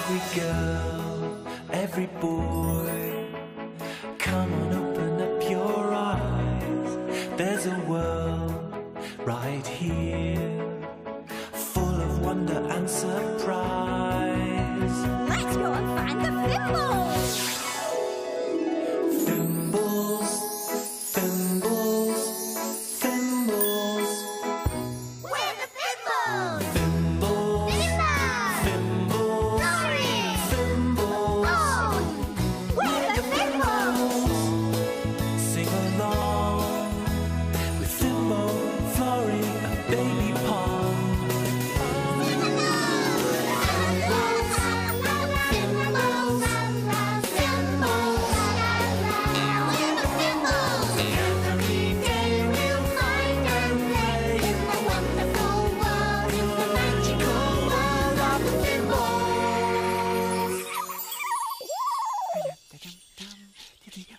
Every girl, every boy, come on, open up your eyes. There's a world right here, full of wonder and surprise. Let's go and find the Fimbles! Fimbles, Fimbles, Fimbles. We're the Fimbles! Fimbles, Fimbles, Florrie! Fimbles. Oh, we're the Fimbles! Sing along with Fimbo, Florrie, and baby Pom. Every day we'll find and play in the wonderful world, in the magical world of Fimbles.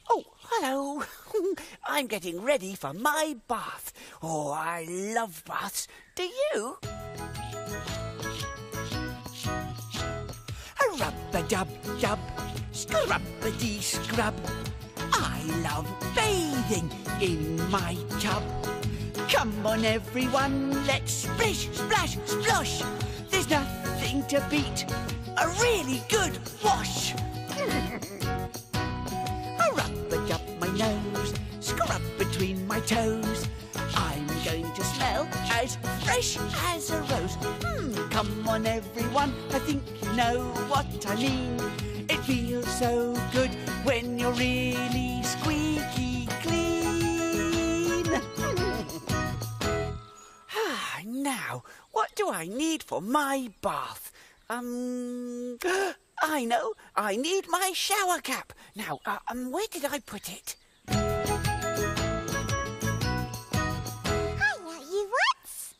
Oh, hello. I'm getting ready for my bath. Oh, I love baths. Do you? Rub-a-dub-dub, scrub-a-dee-scrub. I love bathing in my tub. Come on, everyone, let's splish, splash, splosh. There's nothing to beat a really good wash. I rub-a-dub my nose, scrub between my toes. I'm going to smell as fresh as a rose. Come on, everyone, I think you know what I mean. It feels so good when you're really squeaky clean. Now, what do I need for my bath? I know, I need my shower cap. Now, where did I put it? I know you once.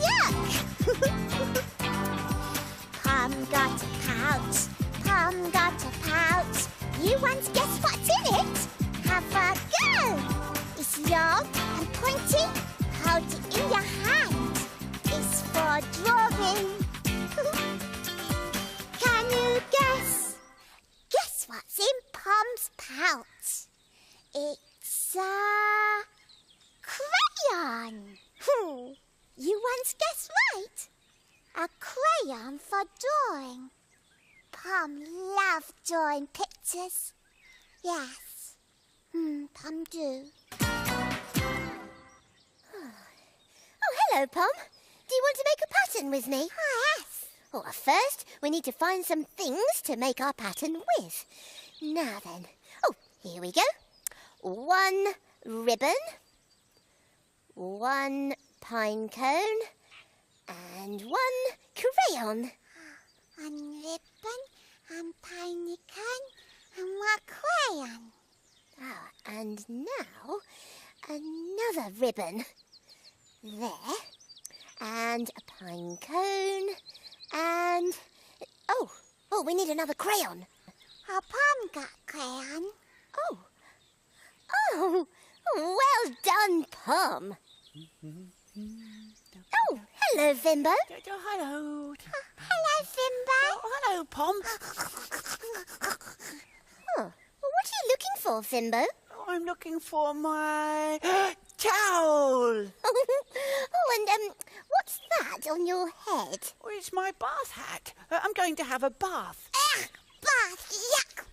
Yuck! Pom got a pouch. Pom got a pouch. You once guess what's in it? Have a go. It's long and pointy. Hold it in your hand. It's for drawing. Can you guess? Guess what's in Pom's pouch? It's a crayon. You once guessed right. A crayon for drawing. Pom loved drawing pictures. Yes. Pom do. Oh, hello, Pom. Do you want to make a pattern with me? Yes. Well, first, we need to find some things to make our pattern with. Now then. Oh, here we go. 1 ribbon, 1 pine cone, and 1 crayon. 1 ribbon, 1 pine cone, and 1 crayon. Ah, and now another ribbon. There, and a pine cone, and... Oh, we need another crayon. Oh, Pom got crayon. Oh, well done, Pom. Oh, hello, Fimbo. Hello. Hello, Fimbo. Oh, hello, Pom. Oh, well, what are you looking for, Fimbo? Oh, I'm looking for my towel. Oh, and what's that on your head? Oh, it's my bath hat. I'm going to have a bath. Bath, yuck.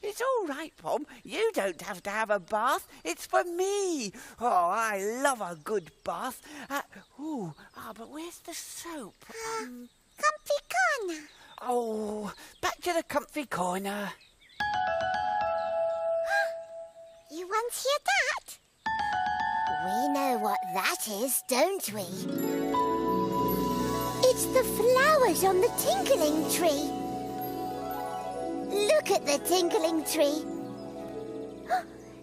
It's all right, Pom. You don't have to have a bath. It's for me. Oh, I love a good bath. But where's the soap? Comfy corner. Oh, back to the comfy corner. You want to hear that? We know what that is, don't we? It's the flowers on the tinkling tree. Look at the tinkling tree.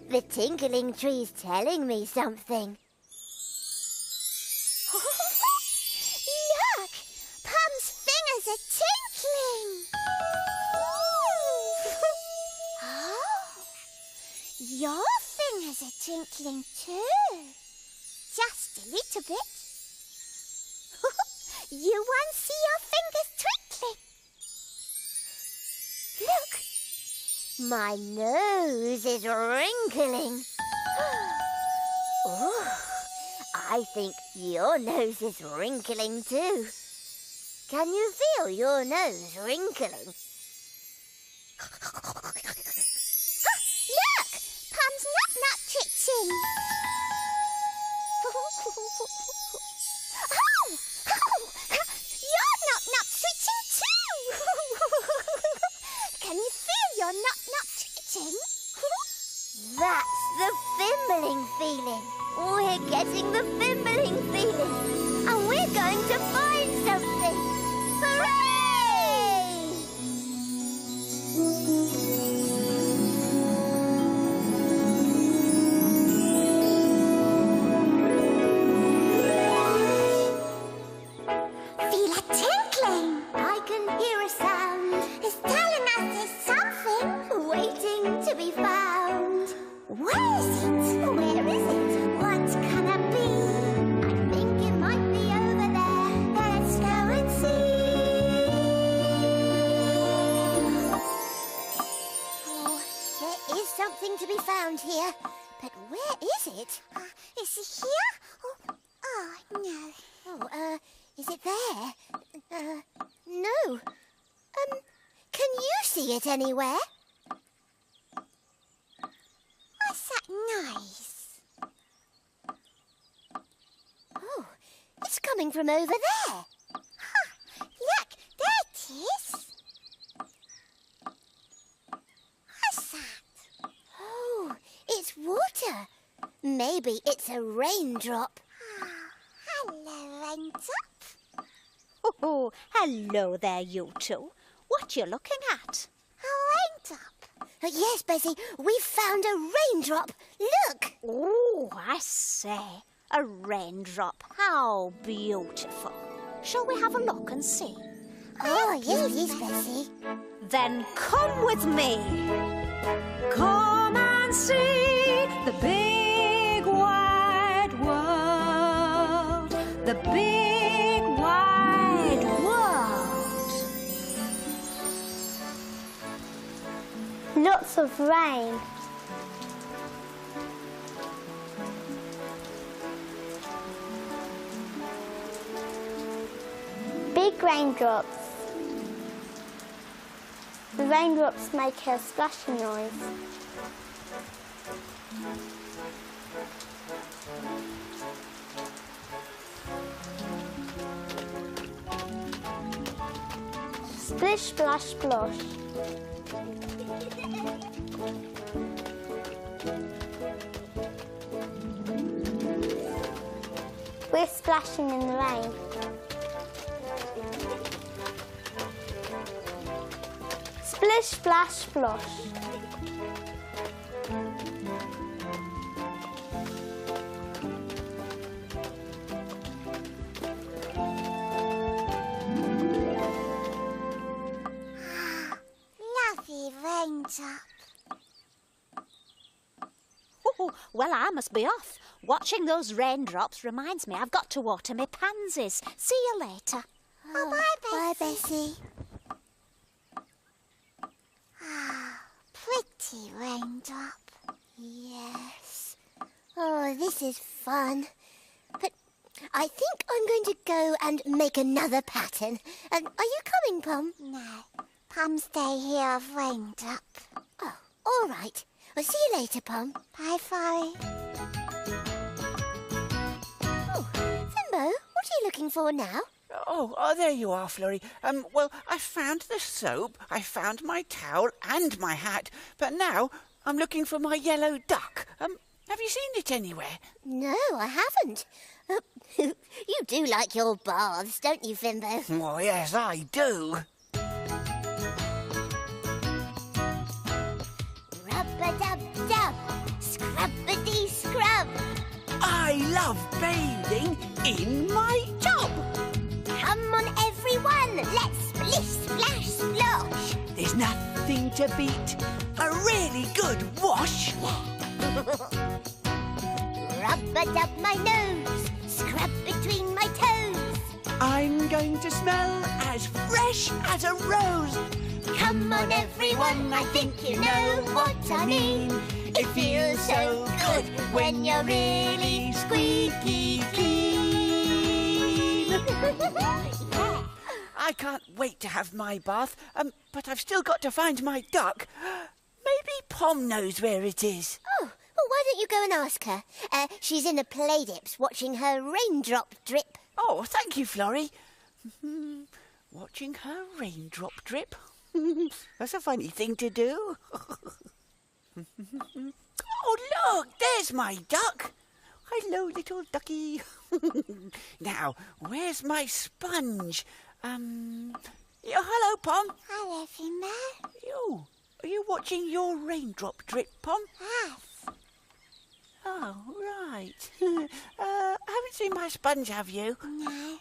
The tinkling tree's telling me something. Look! Pom's fingers are tinkling. Oh, your fingers are tinkling too. Just a little bit. You won't see your fingers twinkling. My nose is wrinkling. Ooh, I think your nose is wrinkling too. Can you feel your nose wrinkling? Look! Pom's nut-nut twitching. Your nut-nut twitching too! Can you feel your nut-nut twitching? That's the Fimbling feeling. We're getting the Fimbling feeling. And we're going to find something. Hooray! Feel it tinkling. I can hear a sound. It's telling us there's something waiting to be found. Where is it? Where is it? What can it be? I think it might be over there. Let's go and see. Oh, there is something to be found here. But where is it? Is it here? Oh, no. Oh, is it there? No. Can you see it anywhere? What's that noise? Oh, it's coming from over there. Look, there it is. What's that? Oh, it's water. Maybe it's a raindrop. Hello, Raindrop. Oh, hello there, you two. What you looking at? A raindrop. Yes, Bessie, we've found a raindrop. Look. Oh, I say, a raindrop. How beautiful. Shall we have a look and see? Oh, yes, please, Bessie. Then come with me. Come and see the big wide world. The big wide world. Lots of rain. Big raindrops. The raindrops make a splashing noise. Splish, splash, splosh. We're splashing in the rain. Splish, splash, splosh. Lovely raindrop. Oh, well, I must be off. Watching those raindrops reminds me I've got to water my pansies. See you later. Oh, bye, Bessie. Pretty raindrop. Yes. Oh, this is fun. But I think I'm going to go and make another pattern. Are you coming, Pom? No. Pom, stay here of Raindrop. Oh, all right. I'll see you later, Pom. Bye, Florrie. Oh, Fimbo, what are you looking for now? Oh, there you are, Florrie. Well, I found the soap, I found my towel and my hat, but now I'm looking for my yellow duck. Have you seen it anywhere? No, I haven't. You do like your baths, don't you, Fimbo? Oh, yes, I do. Rub-a-dub-dub, scrub-a-dee-scrub. I love bathing in my tub. Come on, everyone, let's splish, splash, splosh. There's nothing to beat a really good wash. Rub-a-dub my nose, scrub between my toes. I'm going to smell as fresh as a rose. Come on everyone, I think you know what I mean. It feels so good when you're really squeaky clean. I can't wait to have my bath, but I've still got to find my duck. Maybe Pom knows where it is. Oh, well, why don't you go and ask her? She's in the play dips watching her raindrop drip. Oh, thank you, Florrie. Watching her raindrop drip. That's a funny thing to do. Oh, look, there's my duck. Hello, little ducky. Now, where's my sponge? Hello, Pom. Hello, Fimbo. Are you watching your raindrop drip, Pom? Yes. Oh, right. Haven't seen my sponge, have you? No.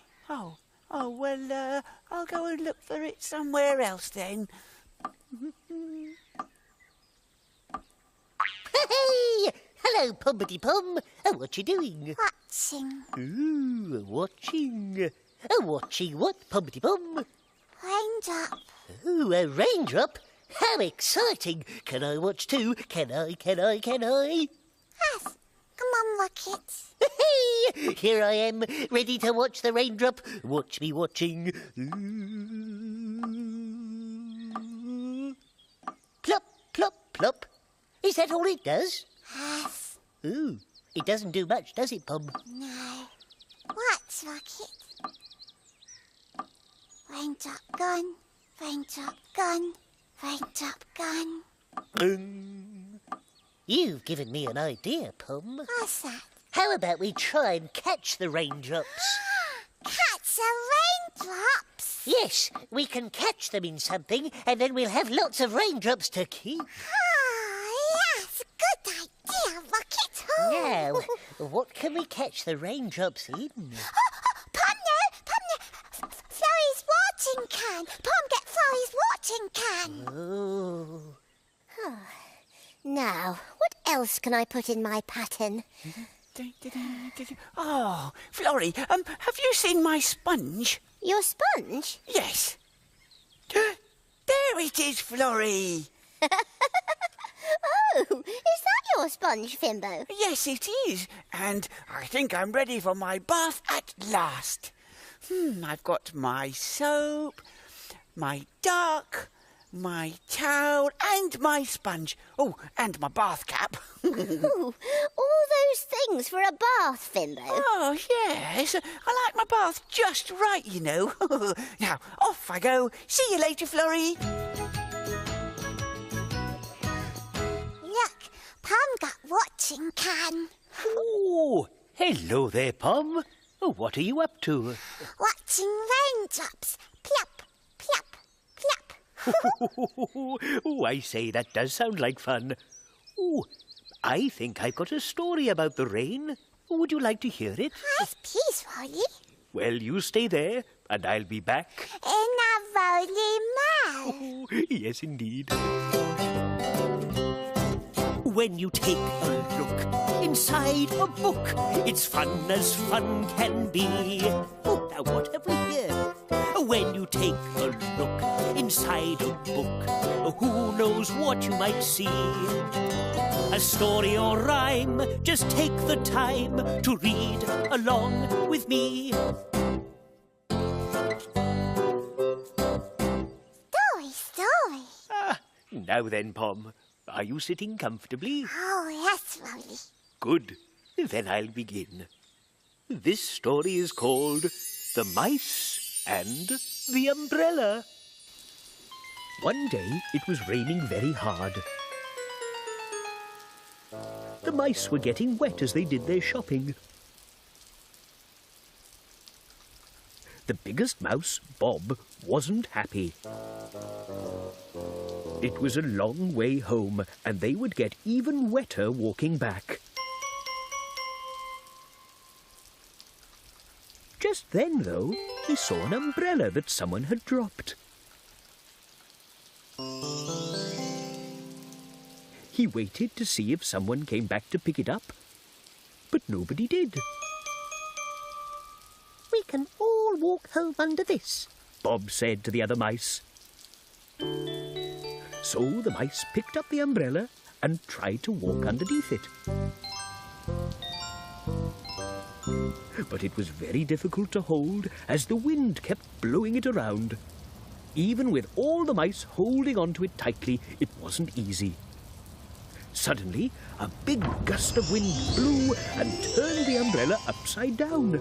Oh, well, I'll go and look for it somewhere else then. Hey! Hello, Pompity Pom. What you doing? Watching. Ooh, watching. Watching what, Pompity Pom? Raindrop. Ooh, a raindrop? How exciting! Can I watch too? Can I? Yes. Come on, Rocket. Hey! Here I am, ready to watch the raindrop. Watch me watching. Ooh. Plop, plop, plop. Is that all it does? Yes. Ooh, it doesn't do much, does it, Pom? No. Watch, Rocket. Raindrop gone. Raindrop gone. Raindrop gone. You've given me an idea, Pom. What's that? How about we try and catch the raindrops? Catch the raindrops. Yes, we can catch them in something, and then we'll have lots of raindrops to keep. Oh, yes. Good idea, Rocket. Now, what can we catch the raindrops in? Pom, Florrie's watering can. Pom, get Florrie's watering can. Oh. Now, what else can I put in my pattern? Oh, Florrie, have you seen my sponge? Your sponge? Yes. There it is, Florrie. Oh, is that your sponge, Fimbo? Yes, it is. And I think I'm ready for my bath at last. I've got my soap, my duck, my towel and my sponge. Oh, and my bath cap. Ooh, all those things for a bath, Fimbo. Oh, yes. I like my bath just right, you know. Now, off I go. See you later, Florrie. Look, Pom got watering can. Oh, hello there, Pom. Oh, what are you up to? Watching raindrops. Plop, plop, plop. Oh, I say, that does sound like fun. Oh, I think I've got a story about the rain. Would you like to hear it? Yes, please, Rolly. Well, you stay there, and I'll be back. In a rolly mouth. Oh, yes, indeed. When you take a look inside a book, it's fun as fun can be. Oh, now what have we here? When you take a look inside a book, who knows what you might see? A story or rhyme, just take the time to read along with me. Story. Now then, Pom, are you sitting comfortably? Oh, yes, Rolly. Good. Then I'll begin. This story is called The Mice and the Umbrella. One day it was raining very hard. The mice were getting wet as they did their shopping. The biggest mouse, Bob, wasn't happy. It was a long way home, and they would get even wetter walking back. Just then, though, he saw an umbrella that someone had dropped. He waited to see if someone came back to pick it up, but nobody did. We can all walk home under this, Bob said to the other mice. So the mice picked up the umbrella and tried to walk underneath it. But it was very difficult to hold as the wind kept blowing it around. Even with all the mice holding onto it tightly, it wasn't easy. Suddenly, a big gust of wind blew and turned the umbrella upside down.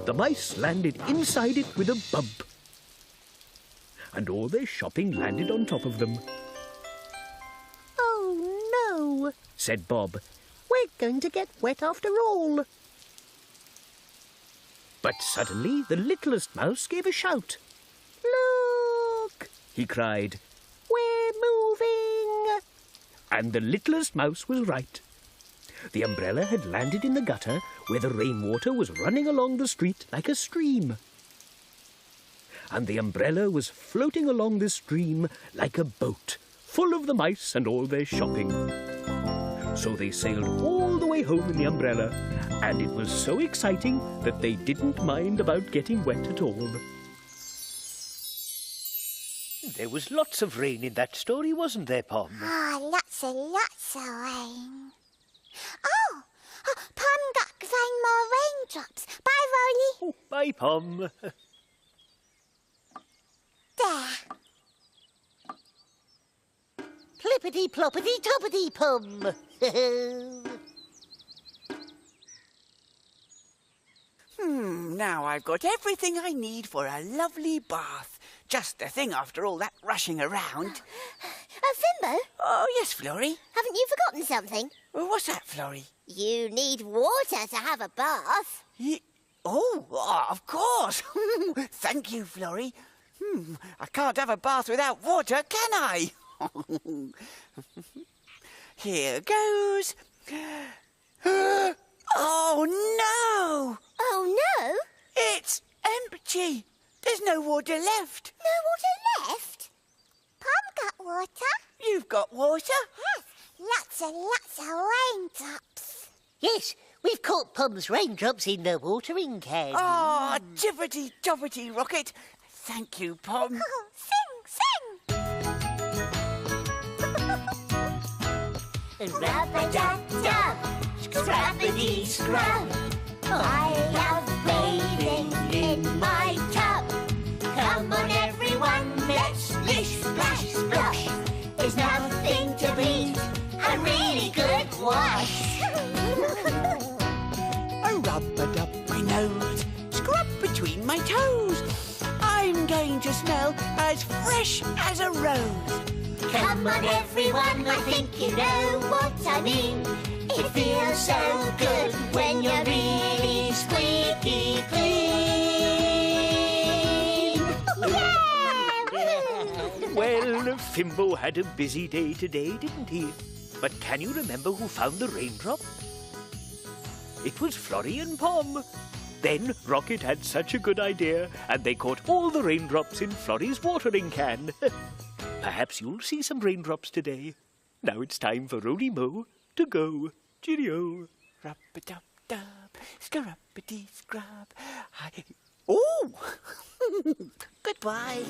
The mice landed inside it with a bump. And all their shopping landed on top of them. Oh, no, Said Bob. we're going to get wet after all. But suddenly the littlest mouse gave a shout. Look, He cried, we're moving. and the littlest mouse was right. The umbrella had landed in the gutter where the rainwater was running along the street like a stream. And the umbrella was floating along the stream like a boat, full of the mice and all their shopping. So they sailed all the way home in the umbrella, and it was so exciting that they didn't mind about getting wet at all. There was lots of rain in that story, wasn't there, Pom? Oh, lots and lots of rain. Oh, Pom got to find more raindrops. Bye, Rolly. Oh, bye, Pom. There. Plippity-ploppity-toppity-pum. Now I've got everything I need for a lovely bath. Just the thing after all that rushing around. Fimbo, Oh, yes, Florrie. haven't you forgotten something? What's that, Florrie? You need water to have a bath. Of course. Thank you, Florrie. I can't have a bath without water, can I? Here goes. Oh, no! Oh, no? It's empty. There's no water left. No water left? Pom got water? You've got water? Yes, lots and lots of raindrops. Yes, we've caught Pom's raindrops in the watering can. Oh, jibbity-jobbity rocket. Thank you, Pom. Sing, sing! Rub-a-dub-dub, scrubbity-scrub. I love bathing in my tub. Come on, everyone, let's splish, splash, splosh. There's nothing to beat a really good wash. I rub-a-dub my nose, scrub between my toes. I'm going to smell as fresh as a rose. Come on, everyone, I think you know what I mean. It feels so good when you're really squeaky clean. Yeah! Well, Fimbo had a busy day today, didn't he? But can you remember who found the raindrop? It was Florrie and Pom. Then Rocket had such a good idea, and they caught all the raindrops in Florrie's watering can. Perhaps you'll see some raindrops today. Now it's time for Roly Mo to go. Cheerio. Rub-a-dub-dub, scrubbity-scrub. Oh! Goodbye.